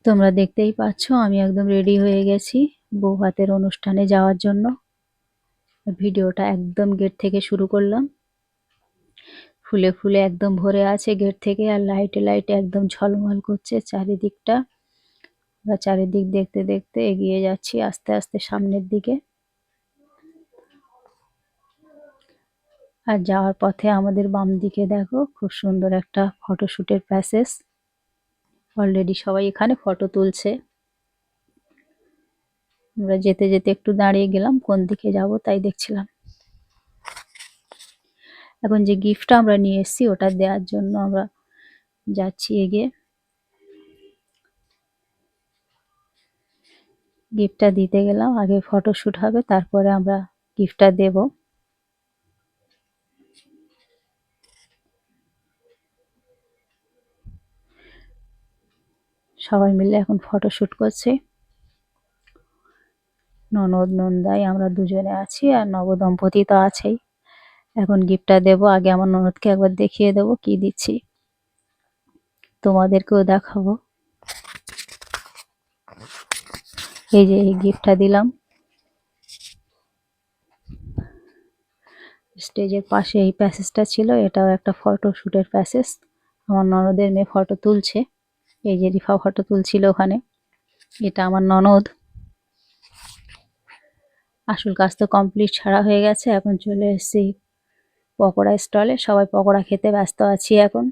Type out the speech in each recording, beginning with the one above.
তোমরা দেখতেই পাচ্ছ আমি একদম রেডি হয়ে গেছি বউ ভাতের অনুষ্ঠানে যাওয়ার জন্য। ভিডিওটা একদম গেট থেকে শুরু করলাম। ফুলে ফুলে একদম ভরে আছে গেট থেকে, আর লাইটে লাইটে একদম ঝলমল করছে চারিদিকটা। আমরা চারিদিক দেখতে দেখতে এগিয়ে যাচ্ছি আস্তে আস্তে সামনের দিকে। আর যাওয়ার পথে আমাদের বাম দিকে দেখো খুব সুন্দর একটা ফটোশুটের প্যাসেজ। অলরেডি সবাই এখানে ফটো তুলছে। আমরা যেতে যেতে একটু দাঁড়িয়ে গেলাম, কোন দিকে যাব তাই দেখছিলাম। এখন যে গিফটটা আমরা নিয়ে এসেছি ওটা দেওয়ার জন্য আমরা যাচ্ছি এগিয়ে। গিফটটা দিতে গেলাম, আগে ফটোশুট হবে তারপরে আমরা গিফটটা দেব। সবাই মিলে এখন ফটোশুট করছে। ননদ নন্দাই আমরা দুজনে আছি, আর নবদম্পতি তো আছেই। এখন গিফটটা দেব, আগে আমার ননদকে একবার দেখিয়ে দেব কি দিচ্ছি, তোমাদেরকেও দেখাবো। এই যে এই গিফটটা দিলাম। স্টেজের পাশে এই প্যাসেজটা ছিল, এটাও একটা ফটোশুটের প্যাসেজ। আমার ননদের মেয়ে ফটো তুলছে, এই যে রিফা ফটো তুলছিল ওখানে। এটা আমার ননদ। আসল কাজ তো কমপ্লিট ছাড়া হয়ে গেছে, এখন চলে এসেছি পকোড়া স্টলে। সবাই পকোড়া খেতে ব্যস্ত আছি এখন।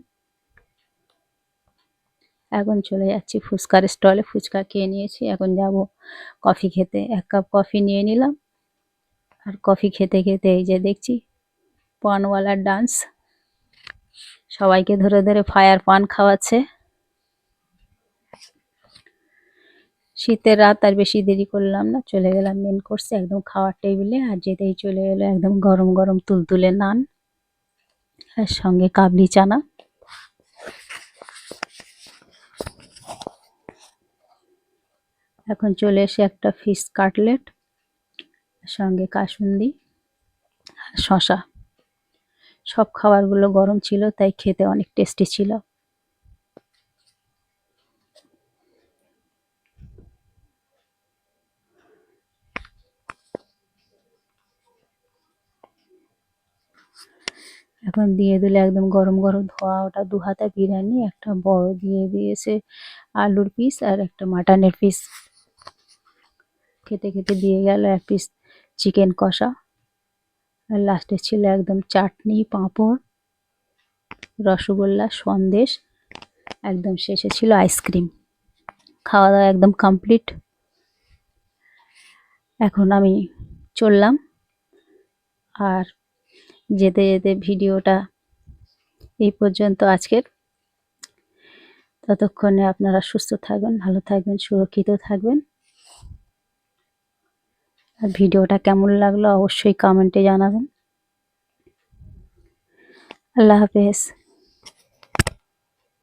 এখন চলে যাচ্ছি ফুচকার স্টলে, ফুচকা খেয়ে নিয়েছি, এখন যাব কফি খেতে। 1 কাপ কফি নিয়ে নিলাম। আর কফি খেতে খেতে এই যে দেখছি পানওয়ালার ডান্স, সবাইকে ধরে ধরে ফায়ার পান খাওয়াচ্ছে। শীতের রাত, আর বেশি দেরি করলাম না, চলে গেলাম মেন কোর্সে একদম খাওয়ার টেবিলে। আর যেতেই চলে এলো একদম গরম গরম তুলতুলে নান, আর সঙ্গে কাবলি চানা। এখন চলে এসে একটা ফিশ কাটলেট, সঙ্গে কাসুন্দি আর শশা। সব খাবারগুলো গরম ছিল তাই খেতে অনেক টেস্টি ছিল। এখন দিয়ে দিলে একদম গরম গরম ধোয়া ওটা 2 হাতা বিরিয়ানি, একটা বড় দিয়ে দিয়েছে আলুর পিস আর একটা মাটনের পিস। খেতে খেতে দিয়ে গেল 1 পিস চিকেন কষা, আর লাস্টে ছিল একদম চাটনি, পাঁপড়, রসগোল্লা, সন্দেশ, একদম শেষে ছিল আইসক্রিম। খাওয়া দাওয়া একদম কমপ্লিট। এখন আমি চললাম। আর যেতে যেতে ভিডিওটা এই পর্যন্ত আজকের। ততক্ষণে আপনারা সুস্থ থাকবেন, ভালো থাকবেন, সুরক্ষিত থাকবেন। আর ভিডিওটা কেমন লাগলো অবশ্যই কমেন্টে জানাবেন। আল্লাহ হাফেজ।